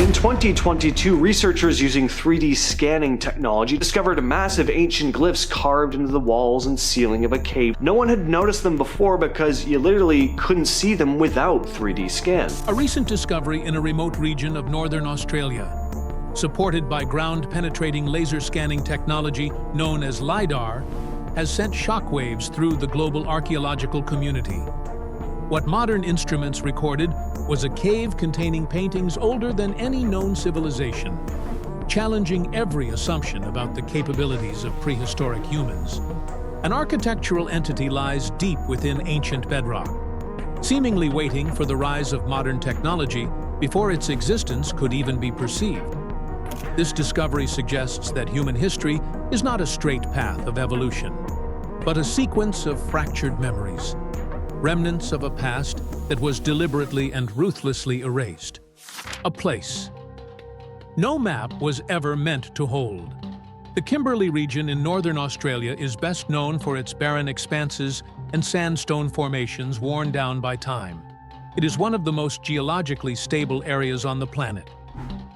In 2022, researchers using 3D scanning technology discovered massive ancient glyphs carved into the walls and ceiling of a cave. No one had noticed them before because you literally couldn't see them without 3D scans. A recent discovery in a remote region of northern Australia, supported by ground-penetrating laser scanning technology known as LiDAR, has sent shockwaves through the global archaeological community. What modern instruments recorded was a cave containing paintings older than any known civilization, challenging every assumption about the capabilities of prehistoric humans. An architectural entity lies deep within ancient bedrock, seemingly waiting for the rise of modern technology before its existence could even be perceived. This discovery suggests that human history is not a straight path of evolution, but a sequence of fractured memories, remnants of a past that was deliberately and ruthlessly erased. A place no map was ever meant to hold. The Kimberly region in northern Australia is best known for its barren expanses and sandstone formations worn down by time. It is one of the most geologically stable areas on the planet,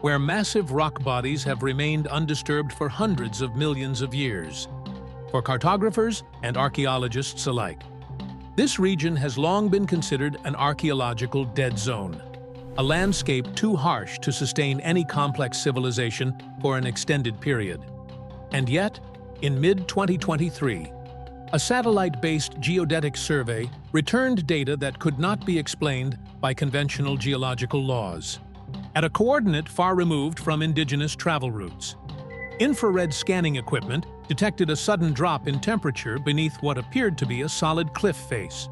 where massive rock bodies have remained undisturbed for hundreds of millions of years. For cartographers and archaeologists alike, this region has long been considered an archaeological dead zone, a landscape too harsh to sustain any complex civilization for an extended period. And yet, in mid-2023, a satellite-based geodetic survey returned data that could not be explained by conventional geological laws. At a coordinate far removed from indigenous travel routes, infrared scanning equipment detected a sudden drop in temperature beneath what appeared to be a solid cliff face.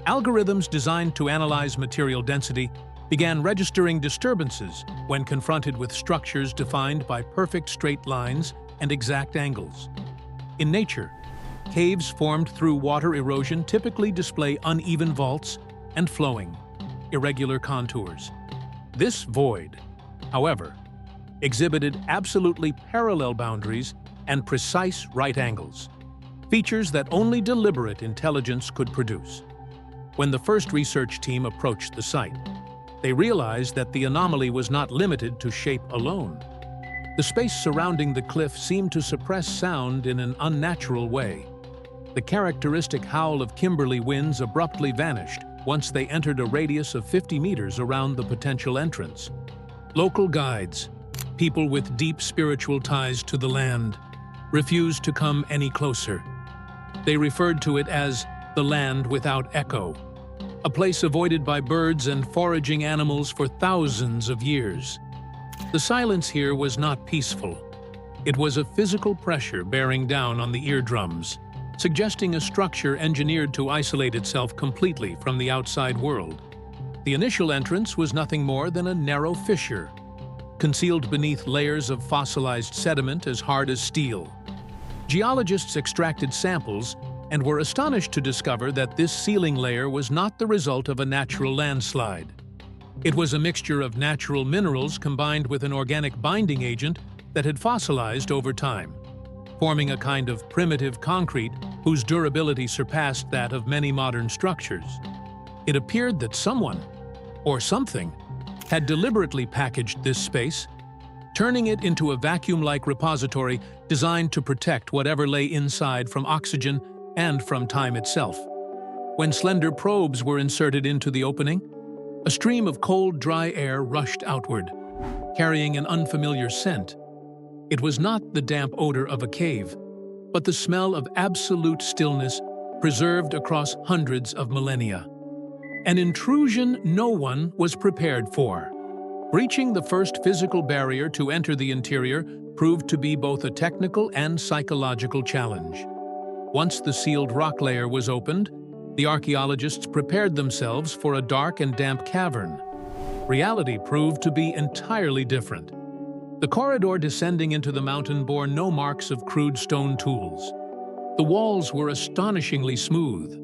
Algorithms designed to analyze material density began registering disturbances when confronted with structures defined by perfect straight lines and exact angles. In nature, caves formed through water erosion typically display uneven vaults and flowing, irregular contours. This void, however, exhibited absolutely parallel boundaries and precise right angles, features that only deliberate intelligence could produce. When the first research team approached the site, they realized that the anomaly was not limited to shape alone. The space surrounding the cliff seemed to suppress sound in an unnatural way. The characteristic howl of Kimberly winds abruptly vanished once they entered a radius of 50 meters around the potential entrance. Local guides, people with deep spiritual ties to the land, refused to come any closer. They referred to it as the land without echo, a place avoided by birds and foraging animals for thousands of years. The silence here was not peaceful. It was a physical pressure bearing down on the eardrums, suggesting a structure engineered to isolate itself completely from the outside world. The initial entrance was nothing more than a narrow fissure, concealed beneath layers of fossilized sediment as hard as steel. Geologists extracted samples and were astonished to discover that this sealing layer was not the result of a natural landslide. It was a mixture of natural minerals combined with an organic binding agent that had fossilized over time, forming a kind of primitive concrete whose durability surpassed that of many modern structures. It appeared that someone, or something, had deliberately packaged this space, turning it into a vacuum-like repository designed to protect whatever lay inside from oxygen and from time itself. When slender probes were inserted into the opening, a stream of cold, dry air rushed outward, carrying an unfamiliar scent. It was not the damp odor of a cave, but the smell of absolute stillness preserved across hundreds of millennia. An intrusion no one was prepared for. Breaching the first physical barrier to enter the interior proved to be both a technical and psychological challenge. Once the sealed rock layer was opened, the archaeologists prepared themselves for a dark and damp cavern. Reality proved to be entirely different. The corridor descending into the mountain bore no marks of crude stone tools. The walls were astonishingly smooth,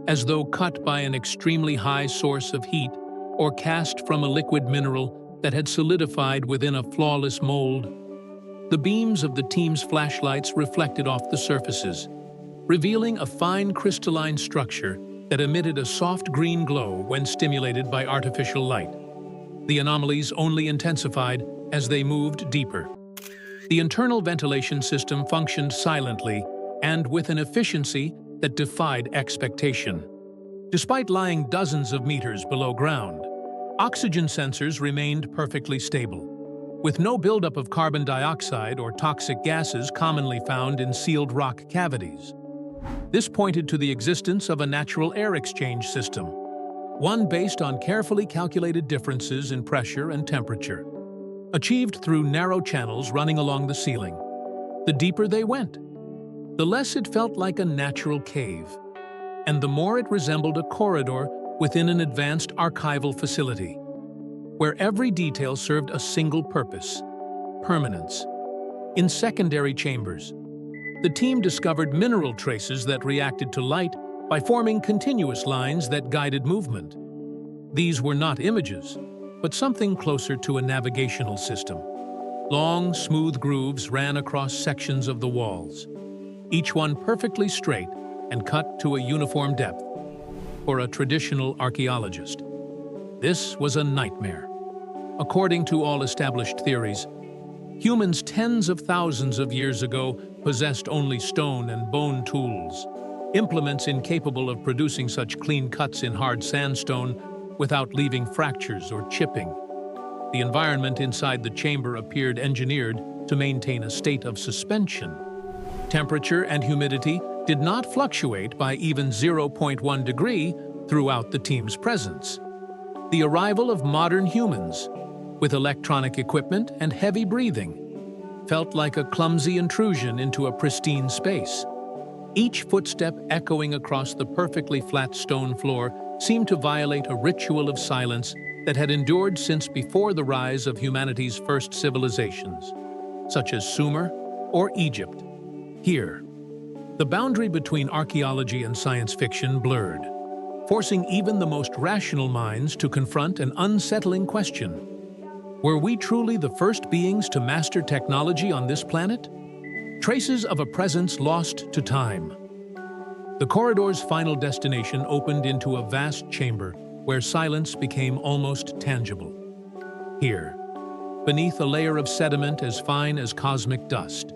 as though cut by an extremely high source of heat or cast from a liquid mineral that had solidified within a flawless mold. The beams of the team's flashlights reflected off the surfaces, revealing a fine crystalline structure that emitted a soft green glow when stimulated by artificial light. The anomalies only intensified as they moved deeper. The internal ventilation system functioned silently and with an efficiency that defied expectation. Despite lying dozens of meters below ground, oxygen sensors remained perfectly stable, with no buildup of carbon dioxide or toxic gases commonly found in sealed rock cavities. This pointed to the existence of a natural air exchange system, one based on carefully calculated differences in pressure and temperature, achieved through narrow channels running along the ceiling. The deeper they went, the less it felt like a natural cave, and the more it resembled a corridor within an advanced archival facility, where every detail served a single purpose: permanence. In secondary chambers, the team discovered mineral traces that reacted to light by forming continuous lines that guided movement. These were not images, but something closer to a navigational system. Long, smooth grooves ran across sections of the walls, each one perfectly straight and cut to a uniform depth. For a traditional archaeologist, this was a nightmare. According to all established theories, humans tens of thousands of years ago possessed only stone and bone tools, implements incapable of producing such clean cuts in hard sandstone without leaving fractures or chipping. The environment inside the chamber appeared engineered to maintain a state of suspension. Temperature and humidity did not fluctuate by even 0.1 degree throughout the team's presence. The arrival of modern humans, with electronic equipment and heavy breathing, felt like a clumsy intrusion into a pristine space. Each footstep echoing across the perfectly flat stone floor seemed to violate a ritual of silence that had endured since before the rise of humanity's first civilizations, such as Sumer or Egypt. Here, the boundary between archaeology and science fiction blurred, forcing even the most rational minds to confront an unsettling question. Were we truly the first beings to master technology on this planet? Traces of a presence lost to time. The corridor's final destination opened into a vast chamber where silence became almost tangible. Here, beneath a layer of sediment as fine as cosmic dust,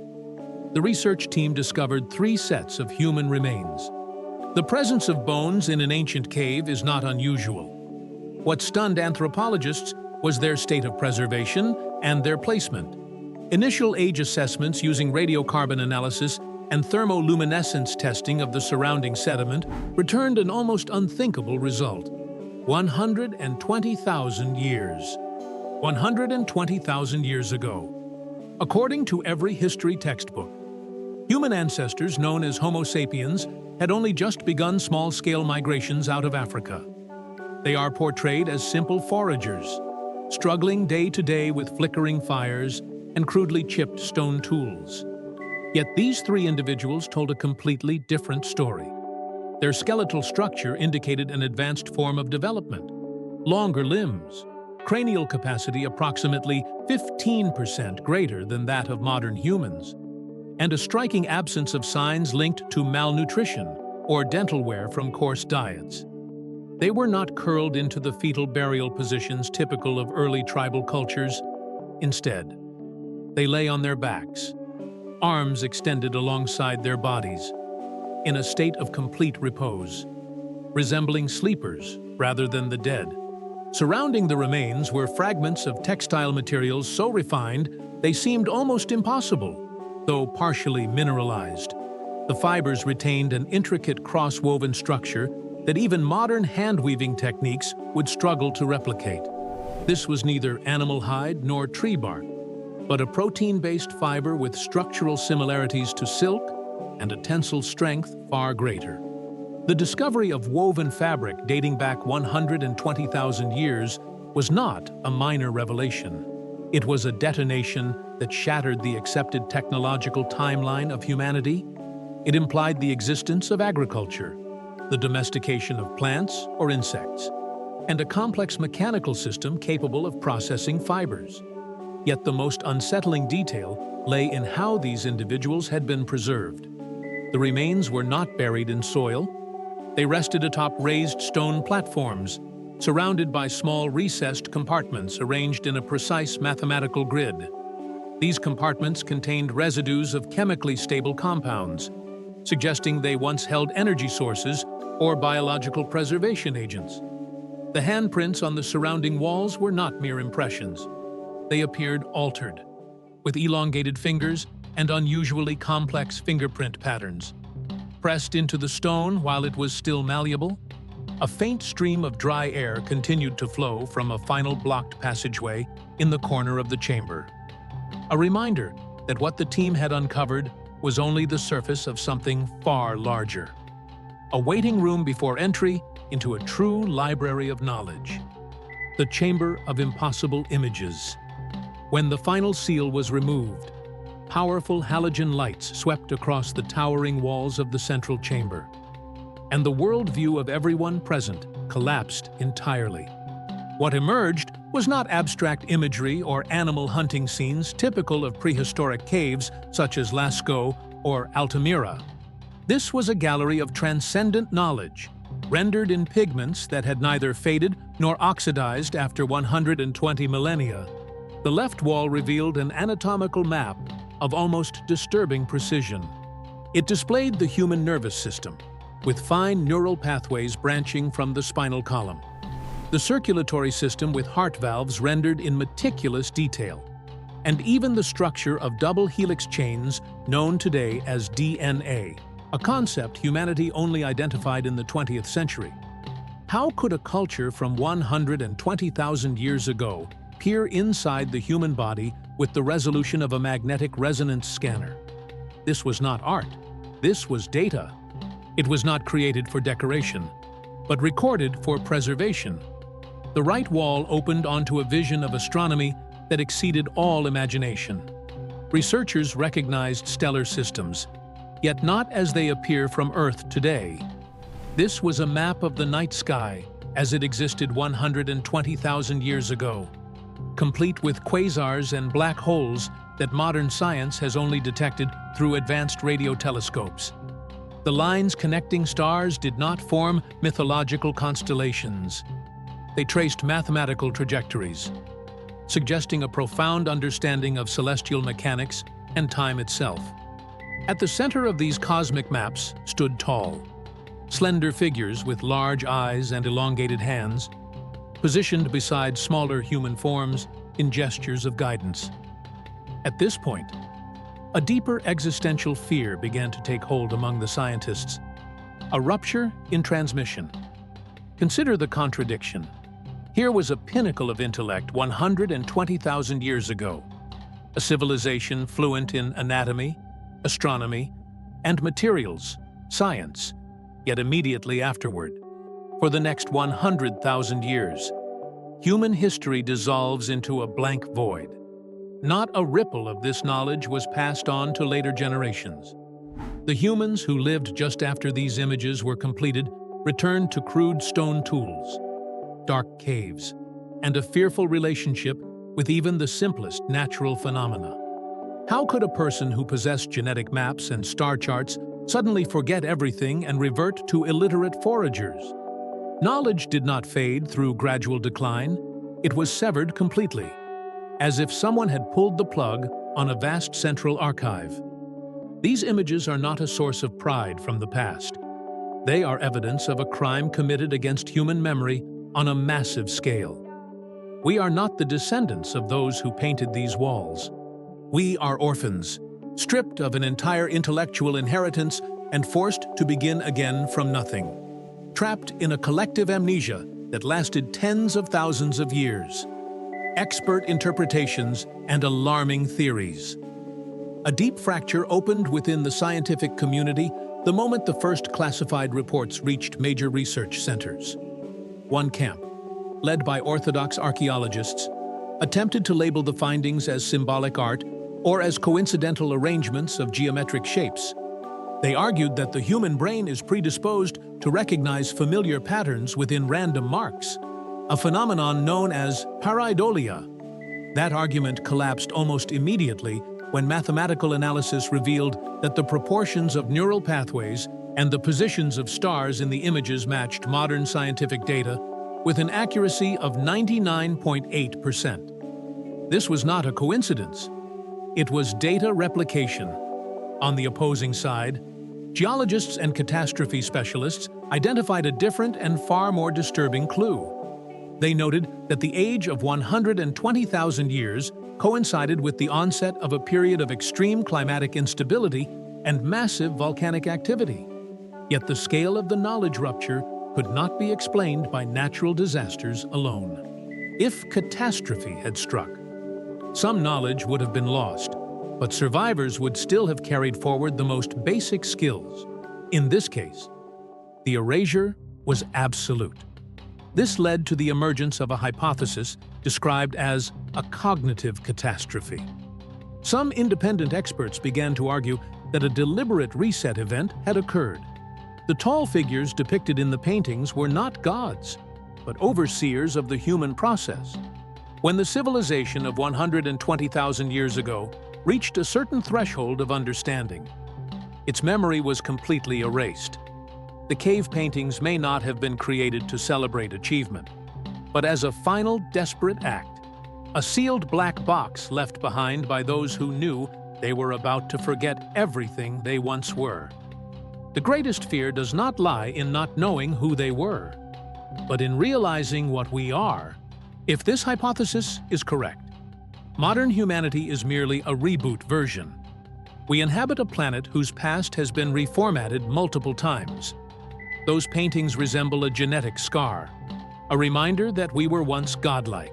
the research team discovered 3 sets of human remains. The presence of bones in an ancient cave is not unusual. What stunned anthropologists was their state of preservation and their placement. Initial age assessments using radiocarbon analysis and thermoluminescence testing of the surrounding sediment returned an almost unthinkable result: 120,000 years. 120,000 years ago. According to every history textbook, human ancestors known as Homo sapiens had only just begun small-scale migrations out of Africa. They are portrayed as simple foragers, struggling day to day with flickering fires and crudely chipped stone tools. Yet these 3 individuals told a completely different story. Their skeletal structure indicated an advanced form of development: longer limbs, cranial capacity approximately 15% greater than that of modern humans, and a striking absence of signs linked to malnutrition or dental wear from coarse diets. They were not curled into the fetal burial positions typical of early tribal cultures. Instead, they lay on their backs, arms extended alongside their bodies, in a state of complete repose, resembling sleepers rather than the dead. Surrounding the remains were fragments of textile materials so refined they seemed almost impossible, though partially mineralized. The fibers retained an intricate cross-woven structure that even modern hand-weaving techniques would struggle to replicate. This was neither animal hide nor tree bark, but a protein-based fiber with structural similarities to silk and a tensile strength far greater. The discovery of woven fabric dating back 120,000 years was not a minor revelation. It was a detonation that shattered the accepted technological timeline of humanity. It implied the existence of agriculture, the domestication of plants or insects, and a complex mechanical system capable of processing fibers. Yet the most unsettling detail lay in how these individuals had been preserved. The remains were not buried in soil. They rested atop raised stone platforms, surrounded by small recessed compartments arranged in a precise mathematical grid. These compartments contained residues of chemically stable compounds, suggesting they once held energy sources or biological preservation agents. The handprints on the surrounding walls were not mere impressions. They appeared altered, with elongated fingers and unusually complex fingerprint patterns. Pressed into the stone while it was still malleable, a faint stream of dry air continued to flow from a final blocked passageway in the corner of the chamber. A reminder that what the team had uncovered was only the surface of something far larger. A waiting room before entry into a true library of knowledge. The Chamber of Impossible Images. When the final seal was removed, powerful halogen lights swept across the towering walls of the central chamber, and the worldview of everyone present collapsed entirely. What emerged was not abstract imagery or animal hunting scenes typical of prehistoric caves such as Lascaux or Altamira. This was a gallery of transcendent knowledge, rendered in pigments that had neither faded nor oxidized after 120 millennia. The left wall revealed an anatomical map of almost disturbing precision. It displayed the human nervous system, with fine neural pathways branching from the spinal column. The circulatory system with heart valves rendered in meticulous detail, and even the structure of double helix chains known today as DNA, a concept humanity only identified in the 20th century. How could a culture from 120,000 years ago peer inside the human body with the resolution of a magnetic resonance scanner? This was not art. This was data. It was not created for decoration, but recorded for preservation. The right wall opened onto a vision of astronomy that exceeded all imagination. Researchers recognized stellar systems, yet not as they appear from Earth today. This was a map of the night sky as it existed 120,000 years ago, complete with quasars and black holes that modern science has only detected through advanced radio telescopes. The lines connecting stars did not form mythological constellations. They traced mathematical trajectories, suggesting a profound understanding of celestial mechanics and time itself. At the center of these cosmic maps stood tall, slender figures with large eyes and elongated hands, positioned beside smaller human forms in gestures of guidance. At this point, a deeper existential fear began to take hold among the scientists. A rupture in transmission. Consider the contradiction. Here was a pinnacle of intellect 120,000 years ago, a civilization fluent in anatomy, astronomy, and materials, science, yet immediately afterward, for the next 100,000 years, human history dissolves into a blank void. Not a ripple of this knowledge was passed on to later generations. The humans who lived just after these images were completed returned to crude stone tools, dark caves, and a fearful relationship with even the simplest natural phenomena. How could a person who possessed genetic maps and star charts suddenly forget everything and revert to illiterate foragers? Knowledge did not fade through gradual decline. It was severed completely, as if someone had pulled the plug on a vast central archive. These images are not a source of pride from the past. They are evidence of a crime committed against human memory on a massive scale. We are not the descendants of those who painted these walls. We are orphans, stripped of an entire intellectual inheritance and forced to begin again from nothing. Trapped in a collective amnesia that lasted tens of thousands of years. Expert interpretations and alarming theories. A deep fracture opened within the scientific community the moment the first classified reports reached major research centers. One camp, led by orthodox archaeologists, attempted to label the findings as symbolic art or as coincidental arrangements of geometric shapes. They argued that the human brain is predisposed to recognize familiar patterns within random marks, a phenomenon known as pareidolia. That argument collapsed almost immediately when mathematical analysis revealed that the proportions of neural pathways and the positions of stars in the images matched modern scientific data, with an accuracy of 99.8%. This was not a coincidence. It was data replication. On the opposing side, geologists and catastrophe specialists identified a different and far more disturbing clue. They noted that the age of 120,000 years coincided with the onset of a period of extreme climatic instability and massive volcanic activity. Yet the scale of the knowledge rupture could not be explained by natural disasters alone. If catastrophe had struck, some knowledge would have been lost, but survivors would still have carried forward the most basic skills. In this case, the erasure was absolute. This led to the emergence of a hypothesis described as a cognitive catastrophe. Some independent experts began to argue that a deliberate reset event had occurred. The tall figures depicted in the paintings were not gods, but overseers of the human process. When the civilization of 120,000 years ago reached a certain threshold of understanding, its memory was completely erased. The cave paintings may not have been created to celebrate achievement, but as a final desperate act, a sealed black box left behind by those who knew they were about to forget everything they once were. The greatest fear does not lie in not knowing who they were, but in realizing what we are. If this hypothesis is correct, modern humanity is merely a reboot version. We inhabit a planet whose past has been reformatted multiple times. Those paintings resemble a genetic scar, a reminder that we were once godlike,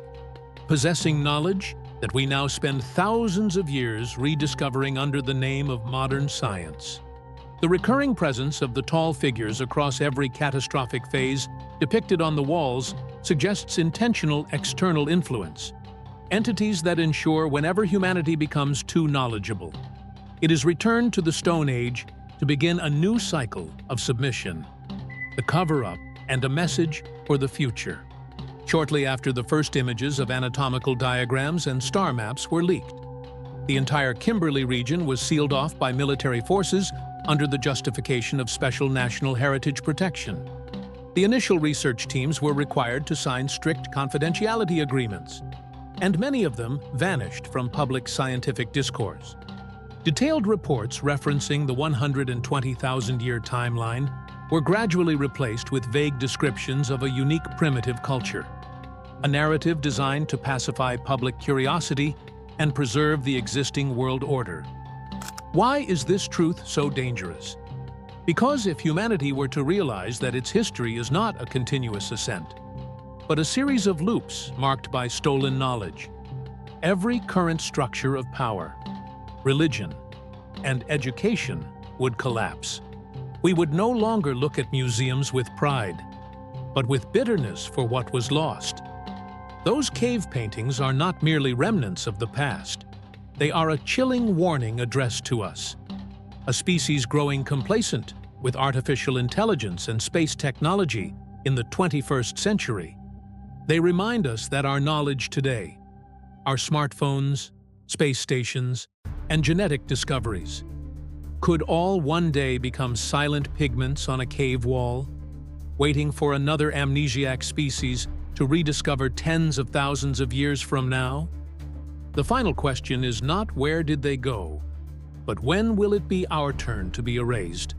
possessing knowledge that we now spend thousands of years rediscovering under the name of modern science. The recurring presence of the tall figures across every catastrophic phase depicted on the walls suggests intentional external influence, entities that ensure whenever humanity becomes too knowledgeable, it is returned to the Stone Age to begin a new cycle of submission, the cover-up, and a message for the future. Shortly after the first images of anatomical diagrams and star maps were leaked, the entire Kimberly region was sealed off by military forces under the justification of special national heritage protection. The initial research teams were required to sign strict confidentiality agreements, and many of them vanished from public scientific discourse. Detailed reports referencing the 120,000-year timeline were gradually replaced with vague descriptions of a unique primitive culture, a narrative designed to pacify public curiosity and preserve the existing world order. Why is this truth so dangerous? Because if humanity were to realize that its history is not a continuous ascent, but a series of loops marked by stolen knowledge, every current structure of power, religion, and education would collapse. We would no longer look at museums with pride, but with bitterness for what was lost. Those cave paintings are not merely remnants of the past. They are a chilling warning addressed to us, a species growing complacent with artificial intelligence and space technology in the 21st century. They remind us that our knowledge today, our smartphones, space stations, and genetic discoveries, could all one day become silent pigments on a cave wall, waiting for another amnesiac species to rediscover tens of thousands of years from now? The final question is not where did they go, but when will it be our turn to be erased?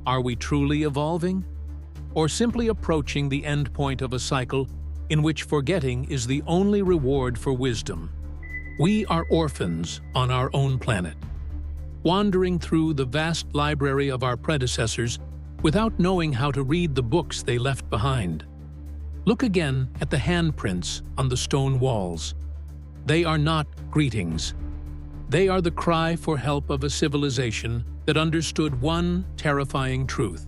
Are we truly evolving, or simply approaching the end point of a cycle in which forgetting is the only reward for wisdom? We are orphans on our own planet, wandering through the vast library of our predecessors without knowing how to read the books they left behind. Look again at the handprints on the stone walls. They are not greetings. They are the cry for help of a civilization that understood one terrifying truth.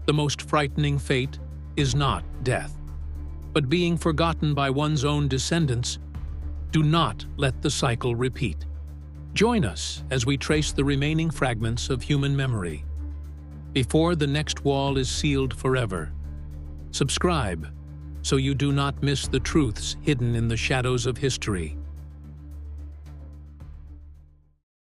The most frightening fate is not death, but being forgotten by one's own descendants. Do not let the cycle repeat. Join us as we trace the remaining fragments of human memory before the next wall is sealed forever. Subscribe so you do not miss the truths hidden in the shadows of history.